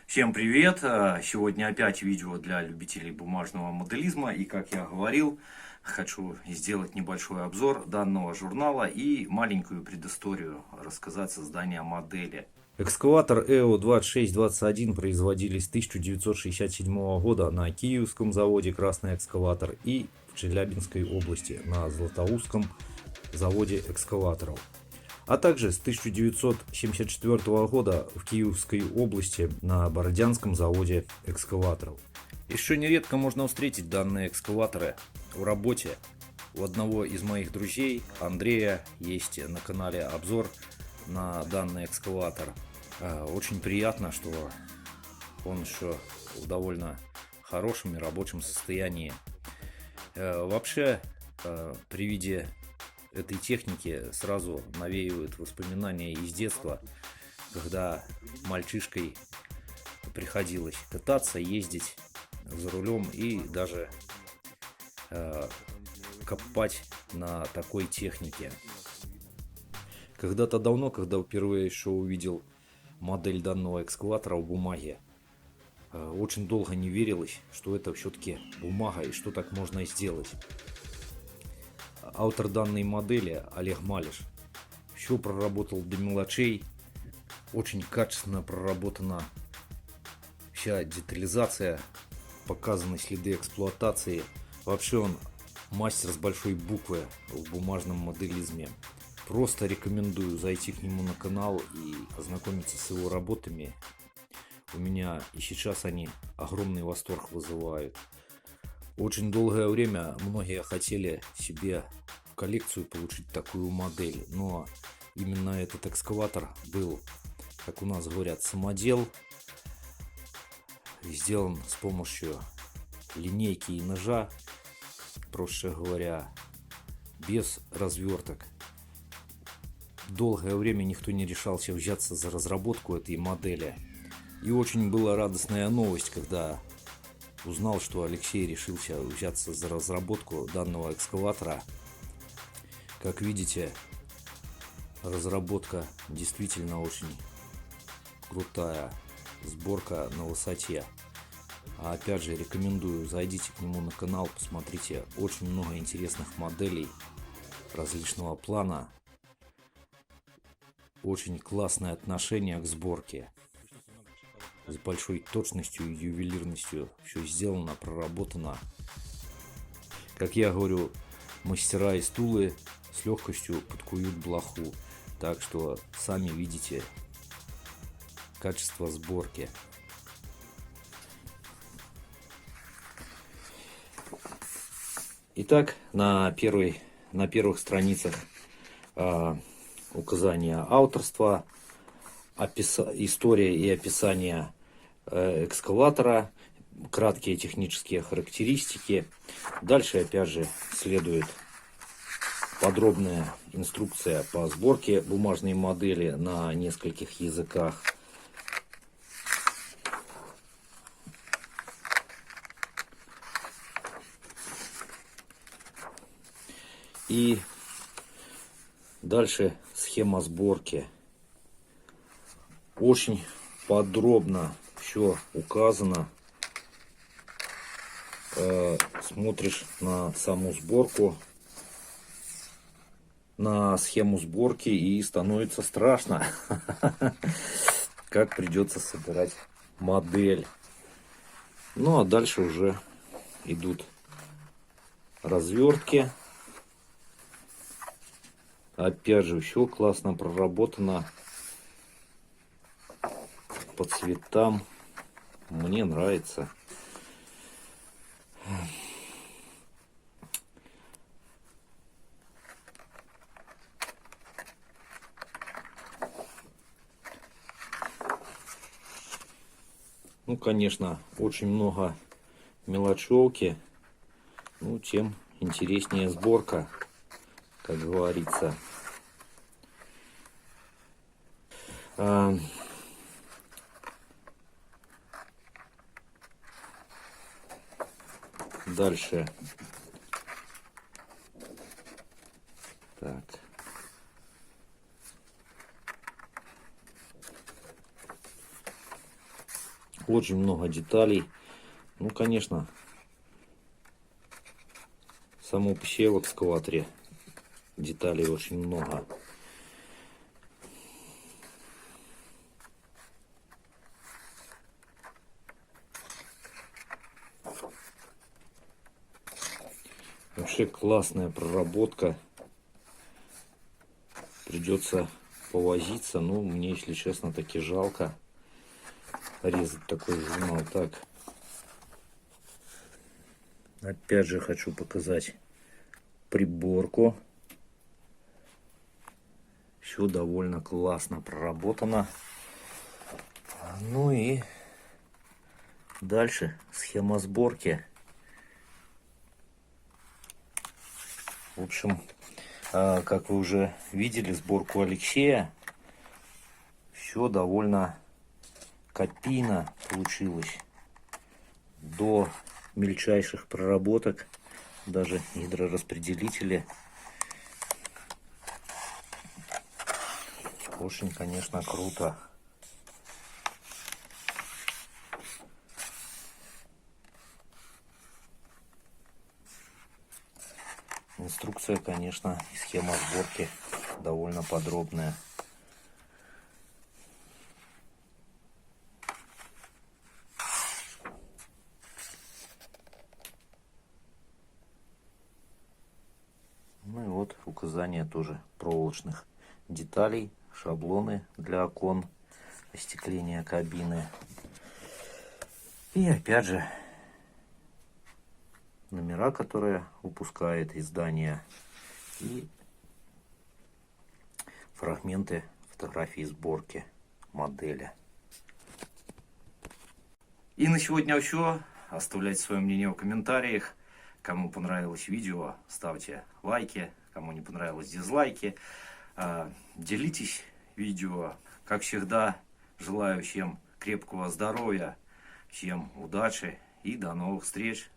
Всем привет! Сегодня опять видео для любителей бумажного моделизма. И как я говорил, хочу сделать небольшой обзор данного журнала и маленькую предысторию, рассказать создание модели. Экскаватор ЭО-2621 производились с 1967 года на Киевском заводе «Красный экскаватор» и в Челябинской области на Златоустском заводе экскаваторов. А также с 1974 года в Киевской области на Бородянском заводе экскаваторов. Еще нередко можно встретить данные экскаваторы в работе. У одного из моих друзей, Андрея, есть на канале обзор на данный экскаватор. Очень приятно, что он еще в довольно хорошем и рабочем состоянии. Вообще, при виде этой техники сразу навеивают воспоминания из детства, когда мальчишкой приходилось кататься, ездить за рулем и даже копать на такой технике. Когда-то давно, когда впервые еще увидел модель данного экскаватора в бумаге, очень долго не верилось, что это все-таки бумага и что так можно сделать. Автор данной модели Олег Малиш все проработал до мелочей, очень качественно проработана вся детализация, показаны следы эксплуатации. Вообще он мастер с большой буквы в бумажном моделизме. Просто рекомендую зайти к нему на канал и ознакомиться с его работами. У меня и сейчас они огромный восторг вызывают. Очень долгое время многие хотели себе в коллекцию получить такую модель, но именно этот экскаватор был, как у нас говорят, самодел, сделан с помощью линейки и ножа, проще говоря, без разверток. Долгое время никто не решался взяться за разработку этой модели, и очень была радостная новость, когда узнал, что Алексей решился взяться за разработку данного экскаватора. Как видите, разработка действительно очень крутая, сборка на высоте. А опять же, рекомендую, зайдите к нему на канал, посмотрите, очень много интересных моделей различного плана. Очень классное отношение к сборке. С большой точностью и ювелирностью все сделано, проработано. Как я говорю, мастера из Тулы с легкостью подкуют блоху. Так что сами видите качество сборки. Итак, на первых страницах указание авторства, история и описание экскаватора, краткие технические характеристики. Дальше опять же следует подробная инструкция по сборке бумажной модели на нескольких языках. И дальше схема сборки. Очень подробно все указано. Смотришь на саму сборку, на схему сборки, и становится страшно, как придется собирать модель. Ну а дальше уже идут развертки. Опять же, все классно проработано по цветам. Мне нравится. Ну, конечно, очень много мелочевки. Ну, тем интереснее сборка, как говорится. Дальше. Так. Очень много деталей. Ну, конечно, само по себе в экскаваторе деталей очень много. Вообще классная проработка. Придется повозиться. Ну, мне, если честно, таки жалко резать такой журнал. Так. Опять же хочу показать приборку. Все довольно классно проработано. Ну и дальше схема сборки. В общем, как вы уже видели сборку Алексея, все довольно копийно получилось. До мельчайших проработок, даже гидрораспределители. Очень, конечно, круто. Инструкция, конечно, и схема сборки довольно подробная. Ну и вот указания тоже проволочных деталей, шаблоны для окон, остекления кабины. И опять же номера, которые выпускает издание, и фрагменты фотографии сборки модели. И на сегодня все. Оставляйте свое мнение в комментариях. Кому понравилось видео, ставьте лайки. Кому не понравилось, дизлайки. Делитесь видео. Как всегда, желаю всем крепкого здоровья, всем удачи и до новых встреч.